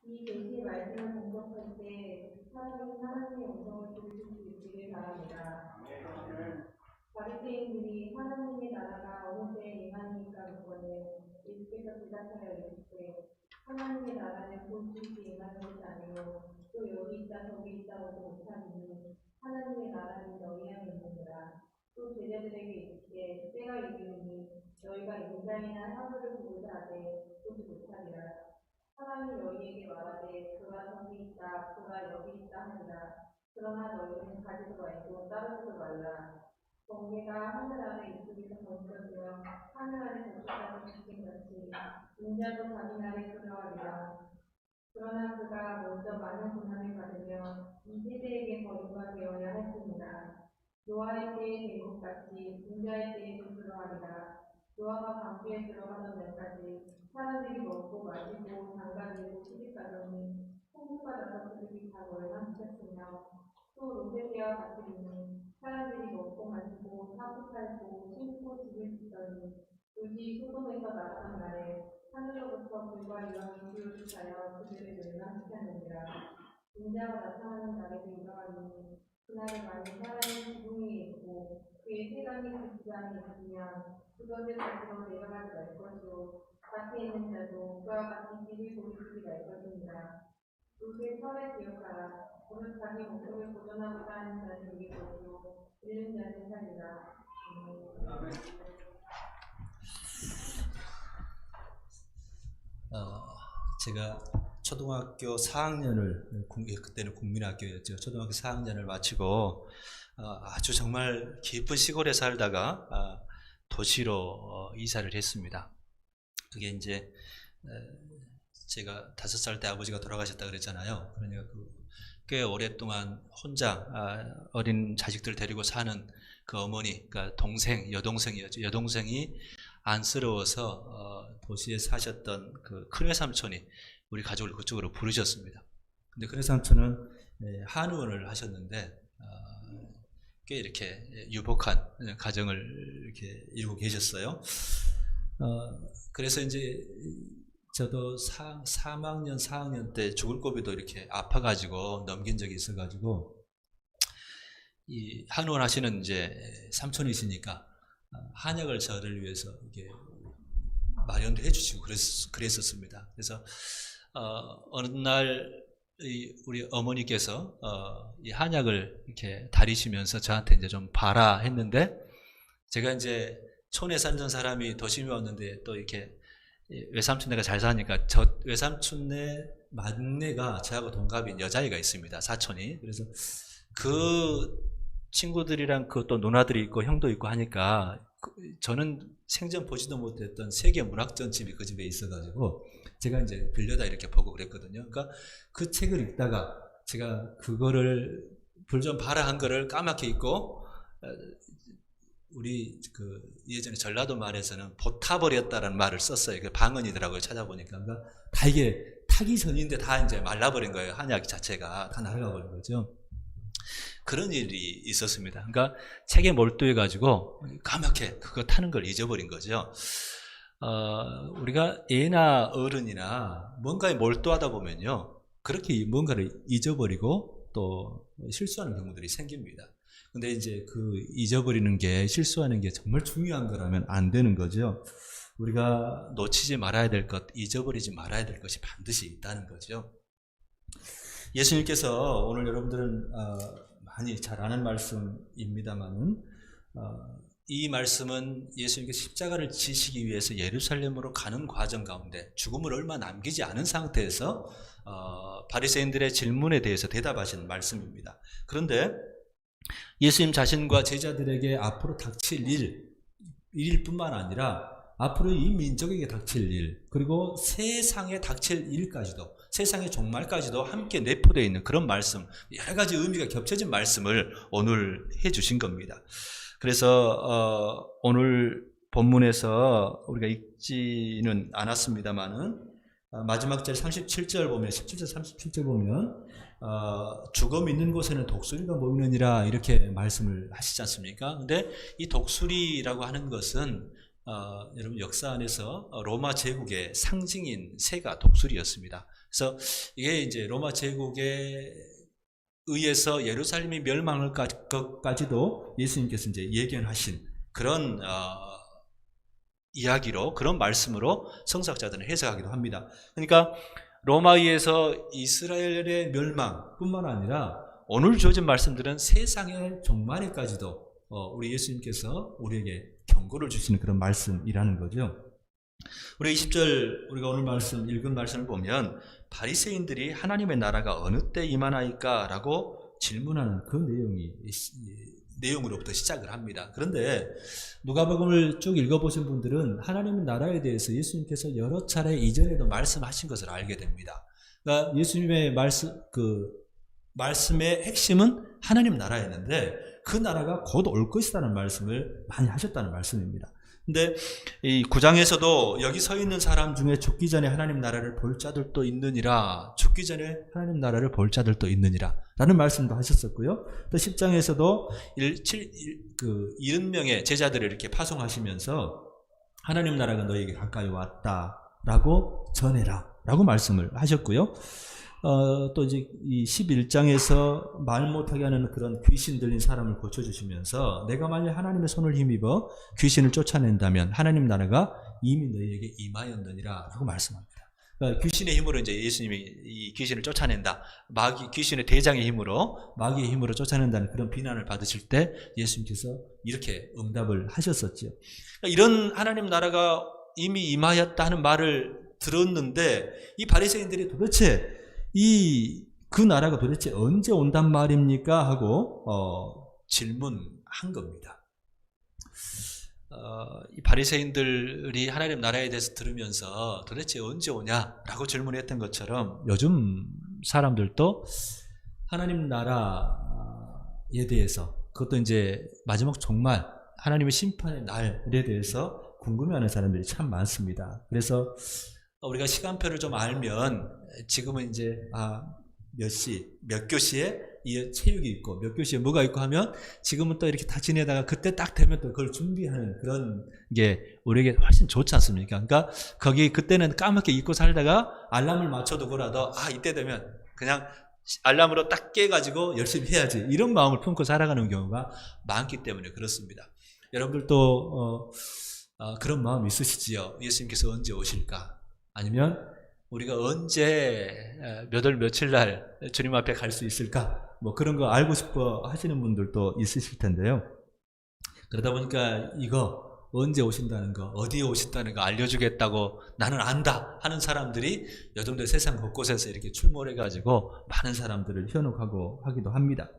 이 계시의 말씀을 공독할 때 사람이 하나님의 음성을 들으실 수 있기를 바랍니다. 바리새인들이 하나님의 나라가 어느 때에 임하니까 묻거늘 예수께서 대답하여 이르시되 하나님의 나라는 곧 그렇게 임하는 것이 아니요 또 여기 있다 저기 있다고도 못하니 하나님의 나라는 너희 안에 있느니라. 또 제자들에게 이르시되 때가 이르니 너희가 인자이나 사물을 보고자 하되 보지 못하리라. 사람이 너희에게 말하되 그가 저기 있다 그가 여기 있다 하니라. 그러나 너희는 가지도 말고 따르지도 말라. 번개가 하늘 아래 이쪽에서 번쩍이며 하늘 아래 저쪽까지 지킨 같이 인자도 자기 날에 그러하리라. 그러나 그가 먼저 많은 고난을 받으며 이 세대에게 버림받아야 할지니라. 노아의 때에 된 것 같이 인자의 때에도 그러하리라. 노아가 방주에 들어가던 날까지 사람들이 먹고 마시고 장가들고 시집가더니 홍수가 나서 그들이 다 멸망시켰으며 또 롯의 때와 같으니 사람들이 먹고 마시고 사고 팔고 심고 집을 짓더니 롯이 소돔에서 나가던 날에 하늘로부터 불과 유황이 부르짖하여 그들을 멸망시켰느니라. 인자가 나타나는 날에도 이러하니 그날에 많은 사람이 지붕 위에 있고 그의 세간이 그 지방에 있으며 그것을 가지고 내려가지 말 것이요 밭에 있는 자도 그와 같은 길을 고르지 말 것이니라. 롯의 설에 기억하라. 오늘 자기 목숨을 보존하고자 하는 자는 여기 보시고 잃는 자는 살리라. 제가 초등학교 4학년을 그때는 국민학교였죠. 초등학교 4학년을 마치고 아주 정말 깊은 시골에 살다가 도시로 이사를 했습니다. 그게 이제 제가 5살 때 아버지가 돌아가셨다 그랬잖아요. 그러니까 꽤 오랫동안 혼자 어린 자식들 데리고 사는 그 어머니, 그러니까 여동생이었죠. 여동생이 안쓰러워서 도시에 사셨던 그 큰외삼촌이 우리 가족을 그쪽으로 부르셨습니다. 근데 큰외삼촌은 한의원을 하셨는데 꽤 이렇게 유복한 가정을 이렇게 이루고 계셨어요. 그래서 이제 저도 3학년, 4학년 때 죽을 고비도 이렇게 아파가지고 넘긴 적이 있어가지고 이 한의원 하시는 이제 삼촌이시니까 한약을 저를 위해서 이렇게 마련도 해주시고 그랬었습니다. 그래서 어느 날 우리 어머니께서 이 한약을 이렇게 다리시면서 저한테 이제 좀 봐라 했는데 제가 이제 촌에 살던 사람이 도심에 왔는데 또 이렇게 외삼촌네가 잘 사니까 저 외삼촌네 막내가 저하고 동갑인 여자아이가 있습니다. 사촌이. 그래서 그 친구들이랑 그 또 누나들이 있고 형도 있고 하니까 저는 생전 보지도 못했던 세계 문학전집이 그 집에 있어가지고 제가 이제 빌려다 이렇게 보고 그랬거든요. 그러니까 그 책을 읽다가 제가 그거를 불 좀 봐라 한 거를 까맣게 읽고 우리 그 예전에 전라도 말에서는 보타버렸다라는 말을 썼어요. 그 방언이더라고요. 찾아보니까. 그러니까 다 이게 타기 전인데 다 이제 말라버린 거예요. 한약 자체가 다 날아가버린 거죠. 그런 일이 있었습니다. 그러니까 책에 몰두해가지고 까맣게 그거 타는 걸 잊어버린 거죠. 우리가 애나 어른이나 뭔가에 몰두하다 보면요. 그렇게 뭔가를 잊어버리고 또 실수하는 경우들이 생깁니다. 근데 이제 그 잊어버리는 게 실수하는 게 정말 중요한 거라면 안 되는 거죠. 우리가 놓치지 말아야 될 것, 잊어버리지 말아야 될 것이 반드시 있다는 거죠. 예수님께서 오늘 여러분들은 많이 잘 아는 말씀입니다만은 이 말씀은 예수님께서 십자가를 지시기 위해서 예루살렘으로 가는 과정 가운데 죽음을 얼마 남기지 않은 상태에서 바리새인들의 질문에 대해서 대답하신 말씀입니다. 그런데 예수님 자신과 제자들에게 앞으로 닥칠 일일 뿐만 아니라 앞으로 이 민족에게 닥칠 일, 그리고 세상에 닥칠 일까지도, 세상의 종말까지도 함께 내포되어 있는 그런 말씀, 여러 가지 의미가 겹쳐진 말씀을 오늘 해주신 겁니다. 그래서 오늘 본문에서 우리가 읽지는 않았습니다만은 마지막 절 37절 보면, 17절 37절 보면 죽음 있는 곳에는 독수리가 모이느니라 이렇게 말씀을 하시지 않습니까? 근데 이 독수리라고 하는 것은 여러분 역사 안에서 로마 제국의 상징인 새가 독수리였습니다. 그래서 이게 이제 로마 제국에 의해서 예루살렘이 멸망할 것까지도 예수님께서 이제 예견하신 그런 이야기로, 그런 말씀으로 성서학자들은 해석하기도 합니다. 그러니까 로마에 의해서 이스라엘의 멸망뿐만 아니라 오늘 주어진 말씀들은 세상의 종말에까지도 우리 예수님께서 우리에게 경고를 주시는 그런 말씀이라는 거죠. 우리 20절 우리가 오늘 말씀 읽은 말씀을 보면 바리새인들이 하나님의 나라가 어느 때 임하나이까 라고 질문하는 그 내용으로부터 시작을 합니다. 그런데 누가복음을 쭉 읽어보신 분들은 하나님의 나라에 대해서 예수님께서 여러 차례 이전에도 말씀하신 것을 알게 됩니다. 그러니까 예수님의 말씀의 핵심은 하나님 나라였는데 그 나라가 곧 올 것이라는 말씀을 많이 하셨다는 말씀입니다. 근데 이 9장에서도 여기 서 있는 사람 중에 죽기 전에 하나님 나라를 볼 자들도 있느니라, 죽기 전에 하나님 나라를 볼 자들도 있느니라 라는 말씀도 하셨었고요. 또 10장에서도 70명의 제자들을 이렇게 파송하시면서 하나님 나라가 너희에게 가까이 왔다 라고 전해라 라고 말씀을 하셨고요. 또 이제 이 11장에서 말 못하게 하는 그런 귀신 들린 사람을 고쳐주시면서 내가 만약 하나님의 손을 힘입어 귀신을 쫓아낸다면 하나님 나라가 이미 너희에게 임하였느니라 라고 말씀합니다. 그러니까 귀신의 힘으로 이제 예수님이 이 귀신을 쫓아낸다. 귀신의 대장의 힘으로, 마귀의 힘으로 쫓아낸다는 그런 비난을 받으실 때 예수님께서 이렇게 응답을 하셨었죠. 그러니까 이런 하나님 나라가 이미 임하였다 하는 말을 들었는데 이 바리새인들이 도대체 그 나라가 도대체 언제 온단 말입니까? 하고 질문한 겁니다. 이 바리새인들이 하나님 나라에 대해서 들으면서 도대체 언제 오냐라고 질문했던 것처럼 요즘 사람들도 하나님 나라에 대해서, 그것도 이제 마지막 종말 하나님의 심판의 날에 대해서 궁금해하는 사람들이 참 많습니다. 그래서 우리가 시간표를 좀 알면 지금은 이제 몇 시, 몇 교시에 이 체육이 있고 몇 교시에 뭐가 있고 하면 지금은 또 이렇게 다 지내다가 그때 딱 되면 또 그걸 준비하는 그런 게 우리에게 훨씬 좋지 않습니까? 그러니까 거기 그때는 까맣게 잊고 살다가 알람을 맞춰두고라도 이때 되면 그냥 알람으로 딱 깨가지고 열심히 해야지 이런 마음을 품고 살아가는 경우가 많기 때문에 그렇습니다. 여러분들도 그런 마음 있으시지요? 예수님께서 언제 오실까? 아니면 우리가 언제 몇 월 며칠 날 주님 앞에 갈 수 있을까? 뭐 그런 거 알고 싶어 하시는 분들도 있으실 텐데요. 그러다 보니까 이거 언제 오신다는 거, 어디에 오신다는 거 알려주겠다고 나는 안다 하는 사람들이 요즘도 세상 곳곳에서 이렇게 출몰해가지고 많은 사람들을 현혹하고 하기도 합니다.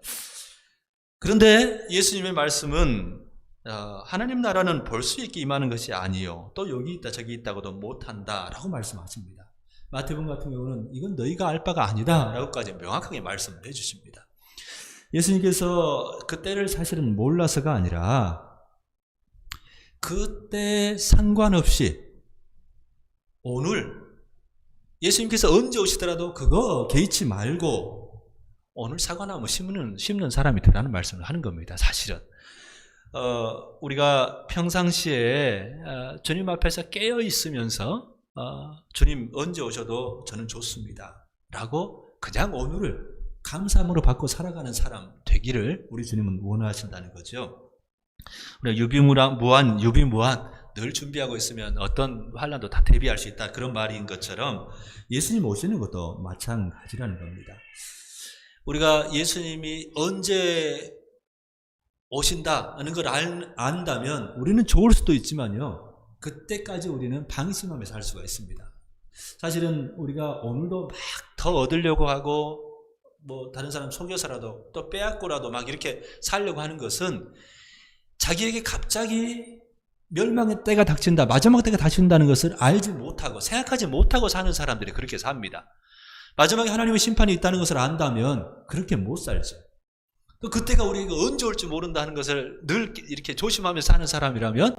그런데 예수님의 말씀은 하나님 나라는 볼 수 있게 임하는 것이 아니요 또 여기 있다 저기 있다고도 못한다 라고 말씀하십니다. 마태복음 같은 경우는 이건 너희가 알 바가 아니다 라고까지 명확하게 말씀을 해주십니다. 예수님께서 그때를 사실은 몰라서가 아니라 그때 상관없이 오늘 예수님께서 언제 오시더라도 그거 개의치 말고 오늘 사과나무 심는 사람이 되라는 말씀을 하는 겁니다. 사실은 우리가 평상시에 주님 앞에서 깨어 있으면서 주님 언제 오셔도 저는 좋습니다 라고 그냥 오늘을 감사함으로 받고 살아가는 사람 되기를 우리 주님은 원하신다는 거죠. 우리가 유비무한 늘 준비하고 있으면 어떤 환난도 다 대비할 수 있다 그런 말인 것처럼 예수님 오시는 것도 마찬가지라는 겁니다. 우리가 예수님이 언제 오신다는 걸 안다면 우리는 좋을 수도 있지만요 그때까지 우리는 방심하며 살 수가 있습니다. 사실은 우리가 오늘도 막 더 얻으려고 하고 뭐 다른 사람 속여서라도 또 빼앗고라도 막 이렇게 살려고 하는 것은 자기에게 갑자기 멸망의 때가 닥친다, 마지막 때가 닥친다는 것을 알지 못하고 생각하지 못하고 사는 사람들이 그렇게 삽니다. 마지막에 하나님의 심판이 있다는 것을 안다면 그렇게 못 살죠. 또 그때가 우리가 언제 올지 모른다는 것을 늘 이렇게 조심하면서 사는 사람이라면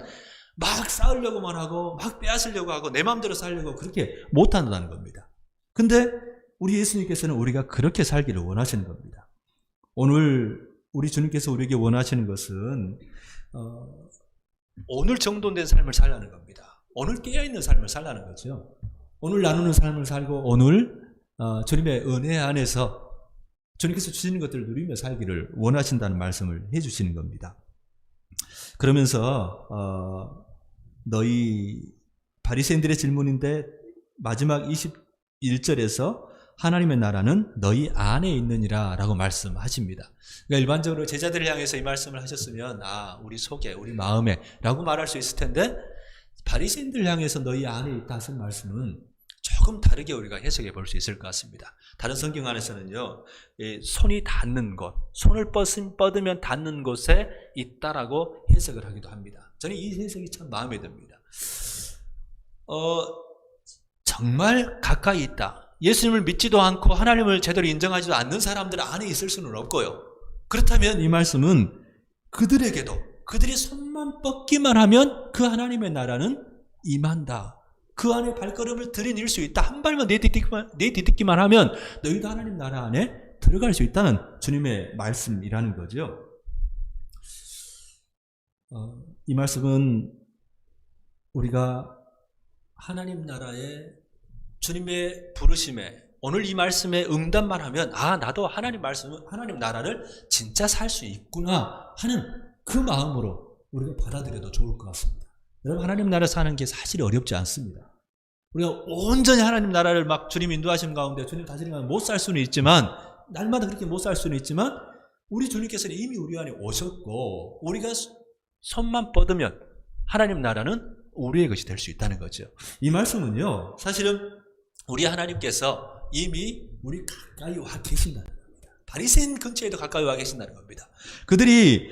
막 싸우려고만 하고 막 빼앗으려고 하고 내 마음대로 살려고 그렇게 못한다는 겁니다. 근데 우리 예수님께서는 우리가 그렇게 살기를 원하시는 겁니다. 오늘 우리 주님께서 우리에게 원하시는 것은 오늘 정돈된 삶을 살라는 겁니다. 오늘 깨어있는 삶을 살라는 거죠. 오늘 나누는 삶을 살고 오늘 주님의 은혜 안에서 주님께서 주시는 것들을 누리며 살기를 원하신다는 말씀을 해주시는 겁니다. 그러면서 너희 바리새인들의 질문인데 마지막 21절에서 하나님의 나라는 너희 안에 있느니라 라고 말씀하십니다. 그러니까 일반적으로 제자들을 향해서 이 말씀을 하셨으면 우리 속에 우리 마음에 라고 말할 수 있을 텐데 바리새인들을 향해서 너희 안에 있다 하신 말씀은 조금 다르게 우리가 해석해 볼 수 있을 것 같습니다. 다른 성경 안에서는요, 손이 닿는 곳, 손을 뻗으면 닿는 곳에 있다라고 해석을 하기도 합니다. 저는 이 해석이 참 마음에 듭니다. 정말 가까이 있다. 예수님을 믿지도 않고 하나님을 제대로 인정하지도 않는 사람들 안에 있을 수는 없고요. 그렇다면 이 말씀은 그들에게도 그들이 손만 뻗기만 하면 그 하나님의 나라는 임한다. 그 안에 발걸음을 들이밀 수 있다. 한 발만 내딛기만 하면 너희도 하나님 나라 안에 들어갈 수 있다는 주님의 말씀이라는 거죠. 이 말씀은 우리가 하나님 나라의 주님의 부르심에 오늘 이 말씀에 응답만 하면 나도 하나님 나라를 진짜 살 수 있구나 하는 그 마음으로 우리가 받아들여도 좋을 것 같습니다. 여러분, 하나님 나라 사는 게 사실 어렵지 않습니다. 우리가 온전히 하나님 나라를 막 주님 인도하심 가운데 주님 다스림 가운데 못 살 수는 있지만, 날마다 그렇게 못 살 수는 있지만 우리 주님께서는 이미 우리 안에 오셨고 우리가 손만 뻗으면 하나님 나라는 우리의 것이 될 수 있다는 거죠. 이 말씀은요, 사실은 우리 하나님께서 이미 우리 가까이 와 계신다는 겁니다. 바리새인 근처에도 가까이 와 계신다는 겁니다. 그들이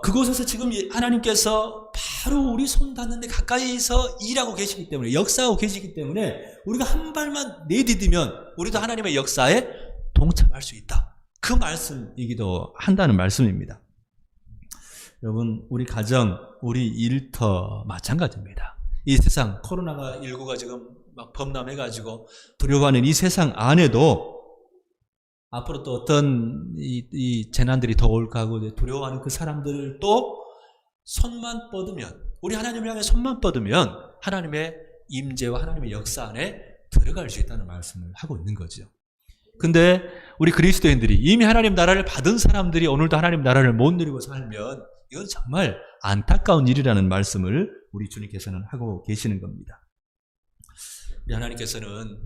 그곳에서 지금 하나님께서 바로 우리 손 닿는데 가까이서 일하고 계시기 때문에, 역사하고 계시기 때문에 우리가 한 발만 내디디면 우리도 하나님의 역사에 동참할 수 있다. 그 말씀이기도 한다는 말씀입니다. 여러분, 우리 가정, 우리 일터 마찬가지입니다. 이 세상 코로나19가 지금 막 범람해가지고 두려워하는 이 세상 안에도 앞으로 또 어떤 이 재난들이 더 올까 하고 두려워하는 그 사람들도 손만 뻗으면, 우리 하나님을 향해 손만 뻗으면 하나님의 임재와 하나님의 역사 안에 들어갈 수 있다는 말씀을 하고 있는 거죠. 근데 우리 그리스도인들이 이미 하나님 나라를 받은 사람들이 오늘도 하나님 나라를 못 누리고 살면 이건 정말 안타까운 일이라는 말씀을 우리 주님께서는 하고 계시는 겁니다. 우리 하나님께서는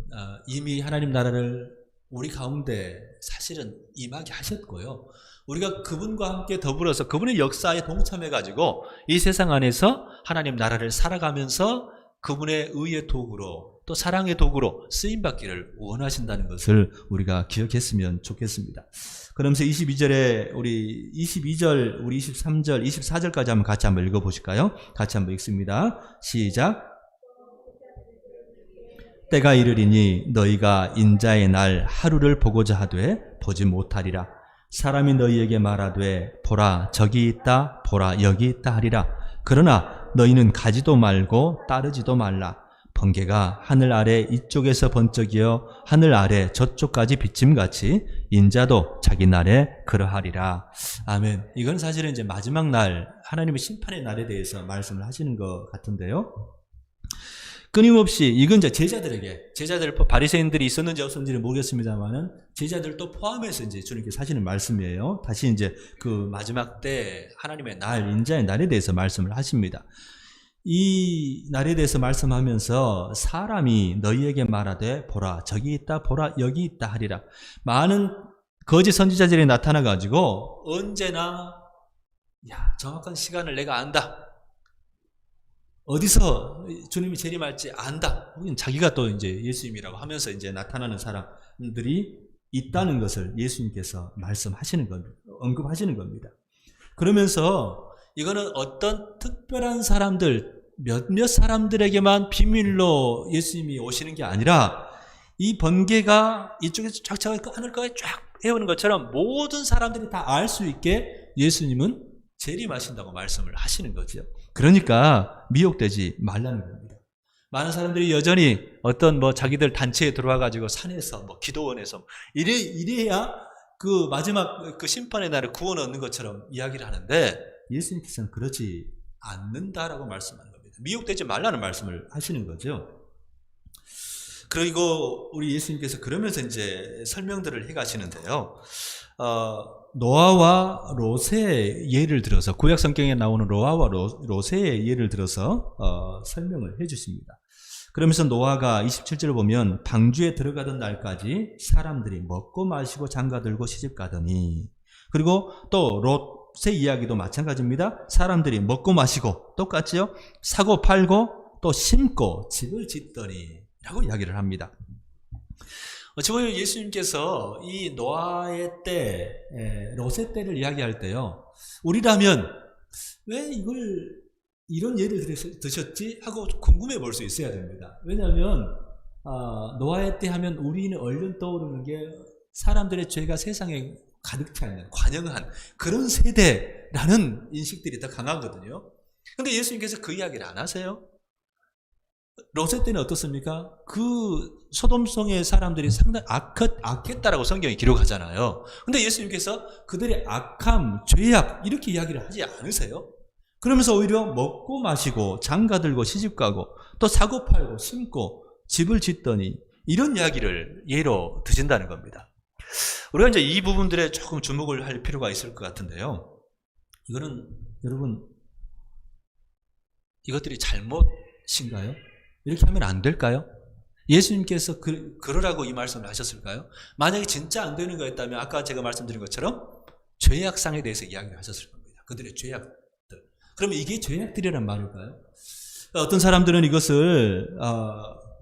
이미 하나님 나라를 우리 가운데 사실은 임하게 하셨고요. 우리가 그분과 함께 더불어서 그분의 역사에 동참해가지고 이 세상 안에서 하나님 나라를 살아가면서 그분의 의의 도구로 또 사랑의 도구로 쓰임받기를 원하신다는 것을 우리가 기억했으면 좋겠습니다. 그러면서 22절, 우리 23절, 24절까지 한번 같이 한번 읽어보실까요? 같이 한번 읽습니다. 시작. 때가 이르리니 너희가 인자의 날 하루를 보고자 하되 보지 못하리라. 사람이 너희에게 말하되 보라 저기 있다, 보라 여기 있다 하리라. 그러나 너희는 가지도 말고 따르지도 말라. 번개가 하늘 아래 이쪽에서 번쩍이어 하늘 아래 저쪽까지 비침같이 인자도 자기 날에 그러하리라. 아멘. 이건 사실은 이제 마지막 날 하나님의 심판의 날에 대해서 말씀을 하시는 것 같은데요. 끊임없이 이건 이제 제자들 바리새인들이 있었는지 없었는지는 모르겠습니다만은 제자들도 포함해서 이제 주님께서 하시는 말씀이에요. 다시 이제 그 마지막 때 하나님의 날, 인자의 날에 대해서 말씀을 하십니다. 이 날에 대해서 말씀하면서 사람이 너희에게 말하되 보라 저기 있다, 보라 여기 있다 하리라. 많은 거짓 선지자들이 나타나가지고 언제나 정확한 시간을 내가 안다, 어디서 주님이 재림할지 안다, 자기가 또 이제 예수님이라고 하면서 이제 나타나는 사람들이 있다는 것을 예수님께서 말씀하시는 겁니다. 언급하시는 겁니다. 그러면서 이거는 어떤 특별한 사람들, 몇몇 사람들에게만 비밀로 예수님이 오시는 게 아니라 이 번개가 이쪽에서 쫙 하늘가에 쫙 헤어오는 것처럼 모든 사람들이 다 알 수 있게 예수님은 재림하신다고 말씀을 하시는 거죠. 그러니까 미혹되지 말라는 겁니다. 많은 사람들이 여전히 어떤 자기들 단체에 들어와 가지고 산에서 기도원에서 이래야 그 마지막 그 심판의 날에 구원 얻는 것처럼 이야기를 하는데 예수님께서는 그렇지 않는다라고 말씀하는 겁니다. 미혹되지 말라는 말씀을 하시는 거죠. 그리고 우리 예수님께서 그러면서 이제 설명들을 해 가시는데요. 노아와 롯의 예를 들어서, 구약 성경에 나오는 노아와 롯의 예를 들어서 설명을 해 주십니다. 그러면서 노아가 27절을 보면 방주에 들어가던 날까지 사람들이 먹고 마시고 장가들고 시집가더니, 그리고 또 롯의 이야기도 마찬가지입니다. 사람들이 먹고 마시고 똑같지요. 사고 팔고 또 심고 집을 짓더니 라고 이야기를 합니다. 어찌 보면 예수님께서 이 노아의 때, 롯의 때를 이야기할 때요, 우리라면 왜 이런 예를 드셨지? 하고 궁금해 볼 수 있어야 됩니다. 왜냐하면 노아의 때 하면 우리는 얼른 떠오르는 게 사람들의 죄가 세상에 가득 차 있는, 관영한 그런 세대라는 인식들이 더 강하거든요. 그런데 예수님께서 그 이야기를 안 하세요. 롯의 때는 어떻습니까? 그 소돔성의 사람들이 상당히 악했다라고 성경이 기록하잖아요. 근데 예수님께서 그들의 악함, 죄악 이렇게 이야기를 하지 않으세요? 그러면서 오히려 먹고 마시고 장가들고 시집가고 또 사고 팔고 심고 집을 짓더니 이런 이야기를 예로 드신다는 겁니다. 우리가 이제 이 부분들에 조금 주목을 할 필요가 있을 것 같은데요. 이거는 여러분, 이것들이 잘못인가요? 이렇게 하면 안 될까요? 예수님께서 그러라고 이 말씀을 하셨을까요? 만약에 진짜 안 되는 거였다면 아까 제가 말씀드린 것처럼 죄악상에 대해서 이야기를 하셨을 겁니다. 그들의 죄악들. 그러면 이게 죄악들이란 말일까요? 어떤 사람들은 이것을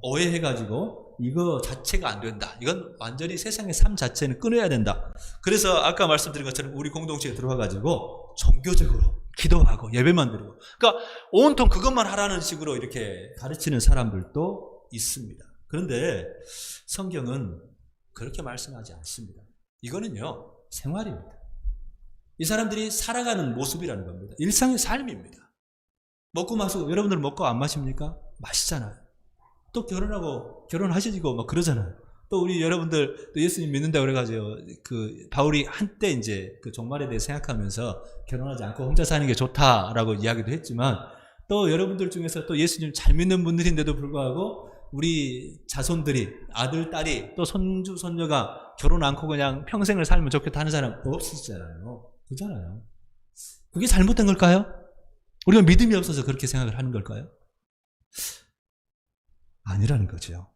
오해해가지고 이거 자체가 안 된다. 이건 완전히 세상의 삶 자체는 끊어야 된다. 그래서 아까 말씀드린 것처럼 우리 공동체에 들어와가지고 종교적으로 기도하고 예배만 드리고, 그러니까 온통 그것만 하라는 식으로 이렇게 가르치는 사람들도 있습니다. 그런데 성경은 그렇게 말씀하지 않습니다. 이거는요, 생활입니다. 이 사람들이 살아가는 모습이라는 겁니다. 일상의 삶입니다. 먹고 마시고, 여러분들 먹고 안 마십니까? 마시잖아요. 또 결혼하시고 막 그러잖아요. 또 우리 여러분들 또 예수님 믿는다고 그래가지고 그 바울이 한때 이제 그 종말에 대해 생각하면서 결혼하지 않고 혼자 사는 게 좋다라고 이야기도 했지만, 또 여러분들 중에서 또 예수님 잘 믿는 분들인데도 불구하고 우리 자손들이, 아들, 딸이, 또 손주, 손녀가 결혼 않고 그냥 평생을 살면 좋겠다 하는 사람 없으시잖아요. 그잖아요. 그게 잘못된 걸까요? 우리가 믿음이 없어서 그렇게 생각을 하는 걸까요? 아니라는 거죠.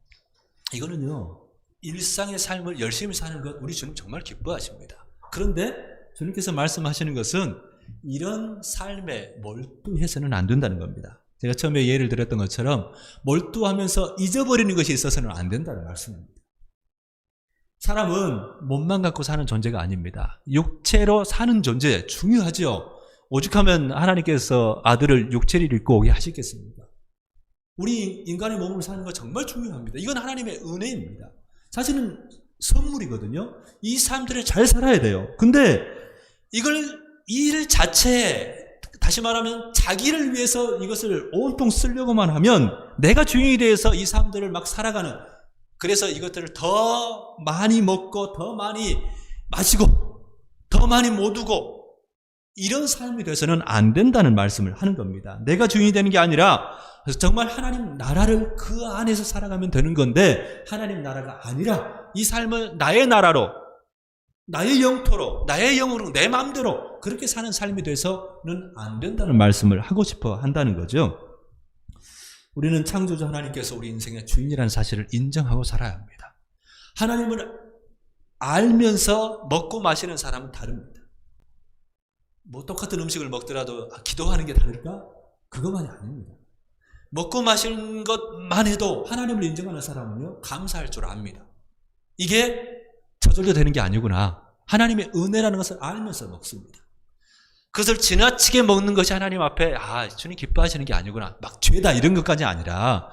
이거는요, 일상의 삶을 열심히 사는 것 우리 주님 정말 기뻐하십니다. 그런데 주님께서 말씀하시는 것은 이런 삶에 몰두해서는 안 된다는 겁니다. 제가 처음에 예를 들었던 것처럼 몰두하면서 잊어버리는 것이 있어서는 안 된다는 말씀입니다. 사람은 몸만 갖고 사는 존재가 아닙니다. 육체로 사는 존재 중요하죠. 오죽하면 하나님께서 아들을 육체를 입고 오게 하시겠습니까? 우리 인간의 몸으로 사는 거 정말 중요합니다. 이건 하나님의 은혜입니다. 사실은 선물이거든요. 이 삶들을 잘 살아야 돼요. 근데 일 자체에, 다시 말하면 자기를 위해서 이것을 온통 쓰려고만 하면 내가 주인이 돼서 이 삶들을 막 살아가는, 그래서 이것들을 더 많이 먹고 더 많이 마시고 더 많이 못 두고 이런 삶이 돼서는 안 된다는 말씀을 하는 겁니다. 내가 주인이 되는 게 아니라 정말 하나님 나라를 그 안에서 살아가면 되는 건데, 하나님 나라가 아니라 이 삶을 나의 나라로, 나의 영토로, 나의 영으로, 내 마음대로 그렇게 사는 삶이 돼서는 안 된다는 말씀을 하고 싶어 한다는 거죠. 우리는 창조주 하나님께서 우리 인생의 주인이라는 사실을 인정하고 살아야 합니다. 하나님을 알면서 먹고 마시는 사람은 다릅니다. 뭐 똑같은 음식을 먹더라도 기도하는 게 다를까? 그것만이 아닙니다. 먹고 마시는 것만 해도 하나님을 인정하는 사람은요, 감사할 줄 압니다. 이게 저절로 되는 게 아니구나. 하나님의 은혜라는 것을 알면서 먹습니다. 그것을 지나치게 먹는 것이 하나님 앞에 주님 기뻐하시는 게 아니구나. 막 죄다 이런 것까지 아니라,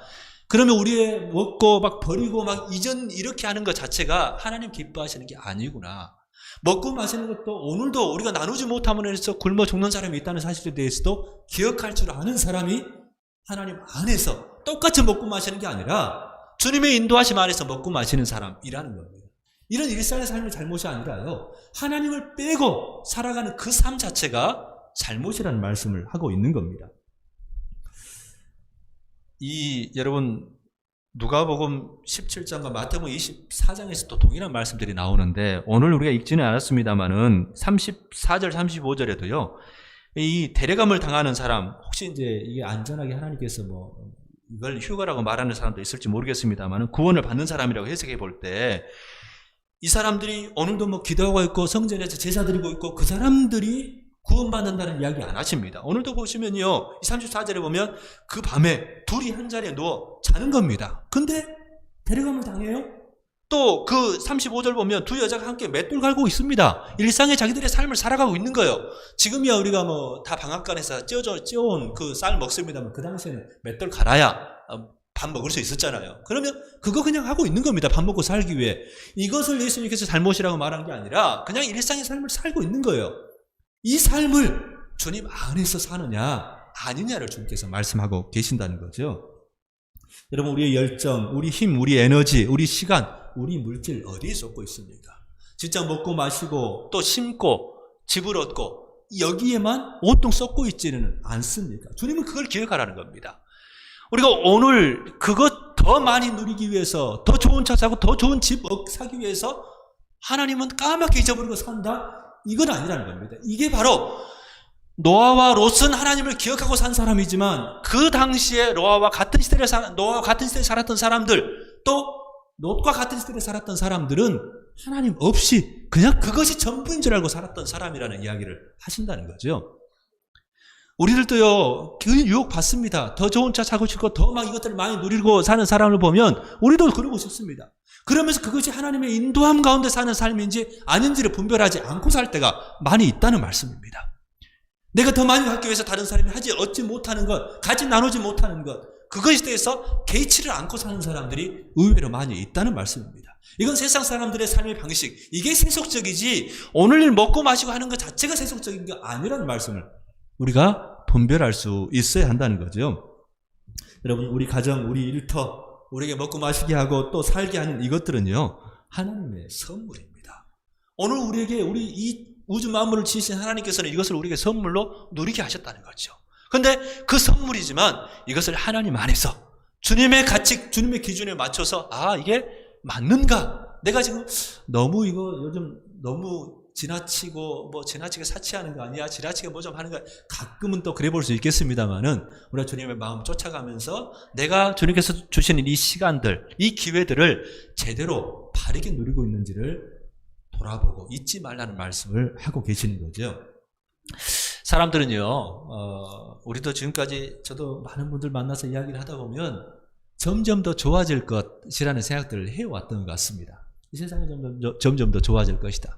그러면 우리의 먹고 막 버리고 막 이렇게 하는 것 자체가 하나님 기뻐하시는 게 아니구나. 먹고 마시는 것도 오늘도 우리가 나누지 못함으로 해서 굶어 죽는 사람이 있다는 사실에 대해서도 기억할 줄 아는 사람이 하나님 안에서 똑같이 먹고 마시는 게 아니라 주님의 인도하심 안에서 먹고 마시는 사람이라는 겁니다. 이런 일상의 삶의 잘못이 아니라요, 하나님을 빼고 살아가는 그 삶 자체가 잘못이라는 말씀을 하고 있는 겁니다. 여러분 누가복음 17장과 마태복음 24장에서 또 동일한 말씀들이 나오는데 오늘 우리가 읽지는 않았습니다만은 34절 35절에도요. 이 데려감을 당하는 사람, 혹시 이제 이게 안전하게 하나님께서 뭐 이걸 휴가라고 말하는 사람도 있을지 모르겠습니다만은 구원을 받는 사람이라고 해석해 볼 때 이 사람들이 오늘도 뭐 기도하고 있고 성전에서 제사 드리고 있고 그 사람들이 구원받는다는 이야기 안 하십니다. 오늘도 보시면요. 34절에 보면 그 밤에 둘이 한 자리에 누워 자는 겁니다. 근데 데려감을 당해요? 또 그 35절 보면 두 여자가 함께 맷돌 갈고 있습니다. 일상의 자기들의 삶을 살아가고 있는 거예요. 지금이야 우리가 뭐 다 방앗간에서 찌어온 그 쌀 먹습니다만 그 당시에는 맷돌 갈아야 밥 먹을 수 있었잖아요. 그러면 그거 그냥 하고 있는 겁니다. 밥 먹고 살기 위해. 이것을 예수님께서 잘못이라고 말한 게 아니라 그냥 일상의 삶을 살고 있는 거예요. 이 삶을 주님 안에서 사느냐 아니냐를 주님께서 말씀하고 계신다는 거죠. 여러분 우리의 열정, 우리 힘, 우리 에너지, 우리 시간, 우리 물질 어디에 쏟고 있습니까? 진짜 먹고 마시고 또 심고 집을 얻고 여기에만 온통 쏟고 있지는 않습니까? 주님은 그걸 기억하라는 겁니다. 우리가 오늘 그것 더 많이 누리기 위해서 더 좋은 차 사고 더 좋은 집 사기 위해서 하나님은 까맣게 잊어버리고 산다? 이건 아니라는 겁니다. 이게 바로 노아와 롯은 하나님을 기억하고 산 사람이지만 그 당시에 노아와 같은 시대에 살았던 사람들 또 롯과 같은 시대에 살았던 사람들은 하나님 없이 그냥 그것이 전부인 줄 알고 살았던 사람이라는 이야기를 하신다는 거죠. 우리들도요, 그 유혹 받습니다. 더 좋은 차 사고 싶고, 더 막 이것들을 많이 누리고 사는 사람을 보면, 우리도 그러고 싶습니다. 그러면서 그것이 하나님의 인도함 가운데 사는 삶인지 아닌지를 분별하지 않고 살 때가 많이 있다는 말씀입니다. 내가 더 많이 갖기 위해서 다른 사람이 얻지 못하는 것, 같이 나누지 못하는 것, 그것에 대해서 개의치를 않고 사는 사람들이 의외로 많이 있다는 말씀입니다. 이건 세상 사람들의 삶의 방식, 이게 세속적이지, 오늘 먹고 마시고 하는 것 자체가 세속적인 게 아니라는 말씀을 우리가 분별할 수 있어야 한다는 거죠. 여러분, 우리 가정, 우리 일터, 우리에게 먹고 마시게 하고 또 살게 하는 이것들은요, 하나님의 선물입니다. 오늘 우리에게 우리 이 우주 만물을 지으신 하나님께서는 이것을 우리에게 선물로 누리게 하셨다는 거죠. 근데 그 선물이지만 이것을 하나님 안에서 주님의 가치, 주님의 기준에 맞춰서 이게 맞는가? 내가 지금 너무 이거 요즘 너무 지나치고 지나치게 사치하는 거 아니야? 지나치게 뭐 좀 하는 거 가끔은 또 그래 볼 수 있겠습니다만은 우리가 주님의 마음 쫓아가면서 내가 주님께서 주시는 이 시간들, 이 기회들을 제대로 바르게 누리고 있는지를 돌아보고 잊지 말라는 말씀을 하고 계시는 거죠. 사람들은요, 우리도 지금까지 저도 많은 분들 만나서 이야기를 하다 보면 점점 더 좋아질 것이라는 생각들을 해왔던 것 같습니다. 이 세상이 점점 더 좋아질 것이다.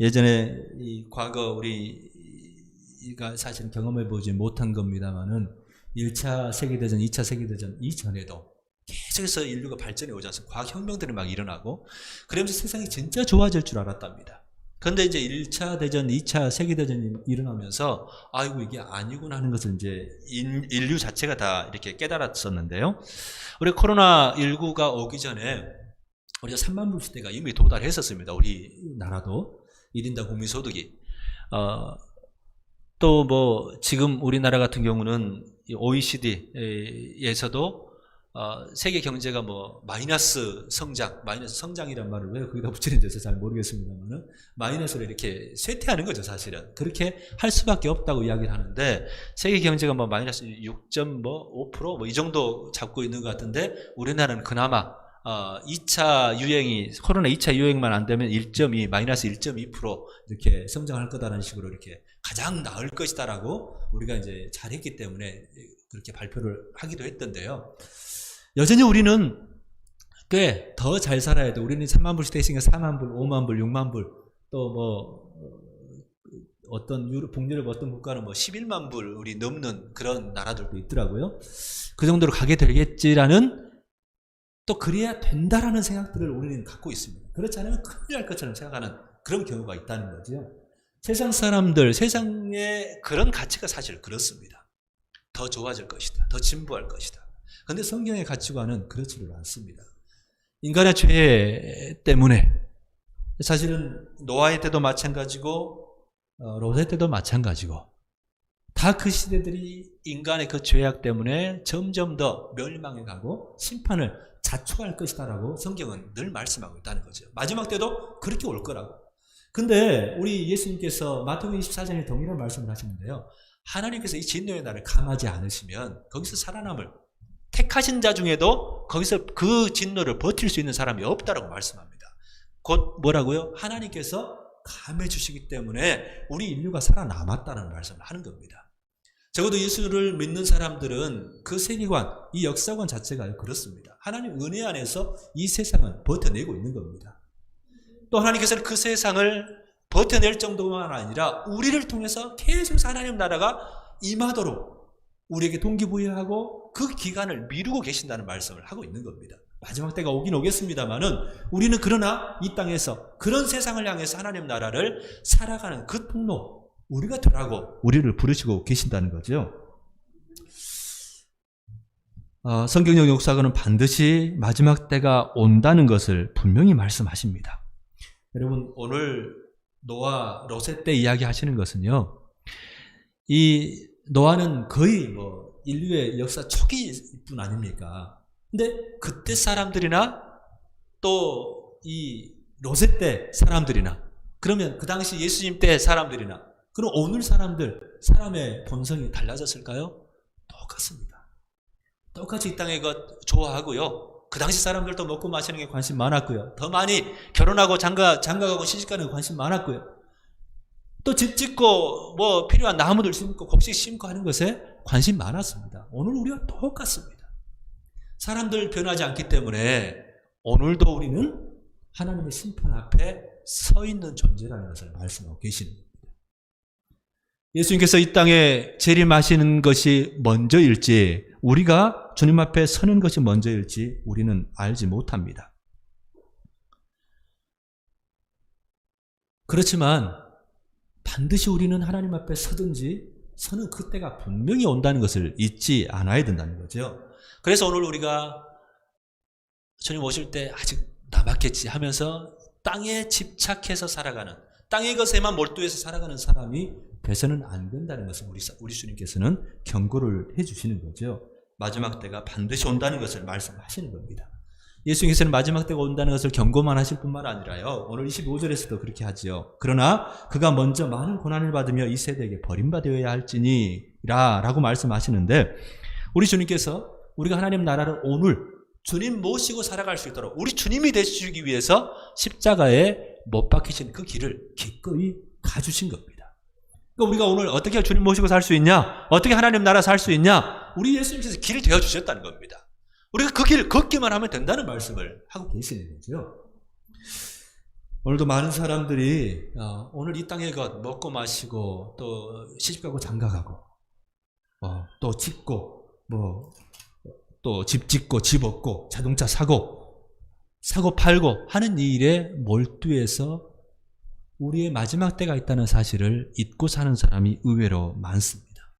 예전에 이 과거 우리가 사실은 경험해보지 못한 겁니다만은 1차 세계대전, 2차 세계대전 이전에도 계속해서 인류가 발전해 오지 않습니까? 과학혁명들이 막 일어나고 그러면서 세상이 진짜 좋아질 줄 알았답니다. 그런데 이제 1차 대전, 2차 세계대전이 일어나면서 아이고 이게 아니구나 하는 것을 이제 인류 자체가 다 이렇게 깨달았었는데요. 우리 코로나19가 오기 전에 우리가 3만 불 시대가 이미 도달했었습니다. 우리나라도 1인당 국민소득이 또 지금 우리나라 같은 경우는 OECD에서도 세계 경제가 마이너스 성장이란 말을 왜 거기다 붙이는지 잘 모르겠습니다만은 마이너스를 이렇게 쇠퇴하는 거죠, 사실은. 그렇게 할 수밖에 없다고 이야기를 하는데 세계 경제가 마이너스 6.5% 이 정도 잡고 있는 것 같은데 우리나라는 그나마 2차 유행이 코로나 2차 유행만 안 되면 1.2 마이너스 1.2% 이렇게 성장할 거다라는 식으로 이렇게 가장 나을 것이다라고 우리가 이제 잘했기 때문에 그렇게 발표를 하기도 했던데요. 여전히 우리는 꽤 더 잘 살아야 돼. 우리는 3만 불 시대에 있으니까 4만 불, 5만 불, 6만 불, 또 어떤 북유럽 어떤 국가는 11만 불 우리 넘는 그런 나라들도 있더라고요. 그 정도로 가게 되겠지라는 또 그래야 된다라는 생각들을 우리는 갖고 있습니다. 그렇지 않으면 큰일 날 것처럼 생각하는 그런 경우가 있다는 거죠. 세상 사람들, 세상의 그런 가치가 사실 그렇습니다. 더 좋아질 것이다. 더 진보할 것이다. 그런데 성경의 가치관은 그렇지를 않습니다. 인간의 죄 때문에 사실은 노아의 때도 마찬가지고 롯의 때도 마찬가지고 다 그 시대들이 인간의 그 죄악 때문에 점점 더 멸망해 가고 심판을 자초할 것이다라고 성경은 늘 말씀하고 있다는 거죠. 마지막 때도 그렇게 올 거라고. 근데 우리 예수님께서 마태복음 24장에 동일한 말씀을 하시는데요. 하나님께서 이 진노의 날을 감하지 않으시면 거기서 살아남을 택하신 자 중에도 거기서 그 진노를 버틸 수 있는 사람이 없다라고 말씀합니다. 곧 뭐라고요? 하나님께서 감해 주시기 때문에 우리 인류가 살아남았다는 말씀을 하는 겁니다. 적어도 예수를 믿는 사람들은 그 세계관, 이 역사관 자체가 그렇습니다. 하나님 은혜 안에서 이 세상은 버텨내고 있는 겁니다. 또 하나님께서는 그 세상을 버텨낼 정도만 아니라 우리를 통해서 계속 하나님 나라가 임하도록 우리에게 동기부여하고 그 기간을 미루고 계신다는 말씀을 하고 있는 겁니다. 마지막 때가 오긴 오겠습니다만은 우리는 그러나 이 땅에서 그런 세상을 향해서 하나님 나라를 살아가는 그 통로, 우리가 되라고 우리를 부르시고 계신다는 거죠. 성경적 역사가는 반드시 마지막 때가 온다는 것을 분명히 말씀하십니다. 여러분, 오늘 노아, 롯의 때 이야기 하시는 것은요, 이 노아는 거의 인류의 역사 초기뿐 아닙니까? 근데 그때 사람들이나 또 이 롯의 때 사람들이나, 그러면 그 당시 예수님 때 사람들이나, 그럼 오늘 사람의 본성이 달라졌을까요? 똑같습니다. 똑같이 이 땅의 것 좋아하고요. 그 당시 사람들도 먹고 마시는 게 관심 많았고요. 더 많이 결혼하고 장가가고 시집가는 게 관심 많았고요. 또 집 짓고 필요한 나무들 심고 곡식 심고 하는 것에 관심 많았습니다. 오늘 우리가 똑같습니다. 사람들 변하지 않기 때문에 오늘도 우리는 하나님의 심판 앞에 서 있는 존재라는 것을 말씀하고 계시는 겁니다. 예수님께서 이 땅에 재림하시는 것이 먼저일지 우리가 주님 앞에 서는 것이 먼저일지 우리는 알지 못합니다. 그렇지만 반드시 우리는 하나님 앞에 서든지 서는 그때가 분명히 온다는 것을 잊지 않아야 된다는 거죠. 그래서 오늘 우리가 주님 오실 때 아직 남았겠지 하면서 땅에 집착해서 살아가는, 땅의 것에만 몰두해서 살아가는 사람이 돼서는 안 된다는 것을 우리 주님께서는 경고를 해주시는 거죠. 마지막 때가 반드시 온다는 것을 말씀하시는 겁니다. 예수님께서는 마지막 때가 온다는 것을 경고만 하실 뿐만 아니라요, 오늘 25절에서도 그렇게 하지요. 그러나 그가 먼저 많은 고난을 받으며 이 세대에게 버림받아야 할지니라 라고 말씀하시는데, 우리 주님께서 우리가 하나님 나라를 오늘 주님 모시고 살아갈 수 있도록 우리 주님이 되시기 위해서 십자가에 못 박히신 그 길을 기꺼이 가주신 겁니다. 그러니까 우리가 오늘 어떻게 주님 모시고 살 수 있냐, 어떻게 하나님 나라 살 수 있냐, 우리 예수님께서 길을 되어주셨다는 겁니다. 우리가 그 길을 걷기만 하면 된다는 말씀을 하고 계시는 거죠. 오늘도 많은 사람들이 오늘 이 땅의 것 먹고 마시고 또 시집가고 장가가고 또 짓고 또 집 짓고 집 얻고 자동차 사고 팔고 하는 이 일에 몰두해서 우리의 마지막 때가 있다는 사실을 잊고 사는 사람이 의외로 많습니다.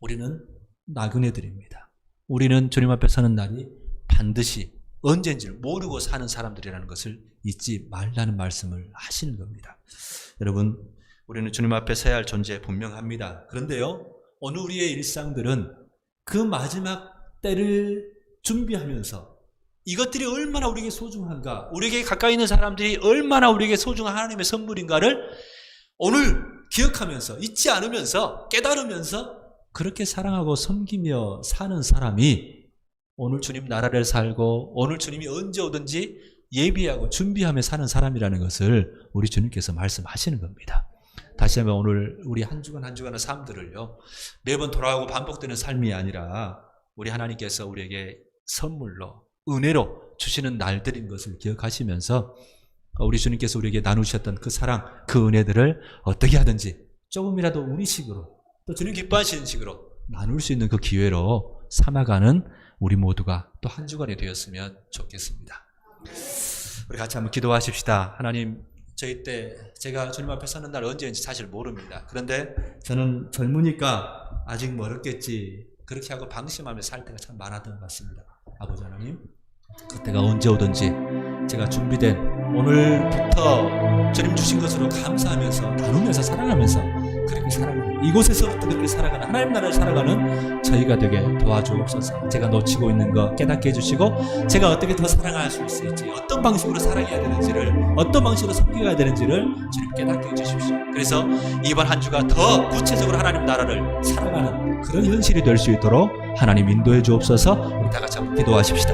우리는 나그네들입니다. 우리는 주님 앞에 서는 날이 반드시 언제인지를 모르고 사는 사람들이라는 것을 잊지 말라는 말씀을 하시는 겁니다. 여러분, 우리는 주님 앞에 서야 할 존재 분명합니다. 그런데요, 오늘 우리의 일상들은 그 마지막 때를 준비하면서 이것들이 얼마나 우리에게 소중한가, 우리에게 가까이 있는 사람들이 얼마나 우리에게 소중한 하나님의 선물인가를 오늘 기억하면서, 잊지 않으면서, 깨달으면서 그렇게 사랑하고 섬기며 사는 사람이 오늘 주님 나라를 살고 오늘 주님이 언제 오든지 예비하고 준비하며 사는 사람이라는 것을 우리 주님께서 말씀하시는 겁니다. 다시 한번 오늘 우리 한 주간 한 주간의 삶들을요, 매번 돌아오고 반복되는 삶이 아니라 우리 하나님께서 우리에게 선물로, 은혜로 주시는 날들인 것을 기억하시면서 우리 주님께서 우리에게 나누셨던 그 사랑, 그 은혜들을 어떻게 하든지 조금이라도 우리 식으로, 또 주님 기뻐하시는 식으로 나눌 수 있는 그 기회로 삼아가는 우리 모두가 또 한 주간이 되었으면 좋겠습니다. 우리 같이 한번 기도하십시다. 하나님, 저희 때 제가 주님 앞에 서는 날 언제인지 사실 모릅니다. 그런데 저는 젊으니까 아직 멀었겠지, 그렇게 하고 방심하며 살 때가 참 많았던 것 같습니다. 아버지 하나님, 그때가 언제 오든지 제가 준비된 오늘부터 주님 주신 것으로 감사하면서 나누면서 사랑하면서 그렇게 살아가는, 이곳에서부터 그렇게 살아가는, 하나님 나라를 살아가는 저희가 되게 도와주옵소서. 제가 놓치고 있는 거 깨닫게 해주시고, 제가 어떻게 더 사랑할 수 있을지, 어떤 방식으로 사랑해야 되는지를, 어떤 방식으로 섬겨야 되는지를 주님 깨닫게 해주십시오. 그래서 이번 한 주가 더 구체적으로 하나님 나라를 살아가는 그런 현실이 될 수 있도록 하나님 인도해 주옵소서. 우리 다 같이 한번 기도하십시다.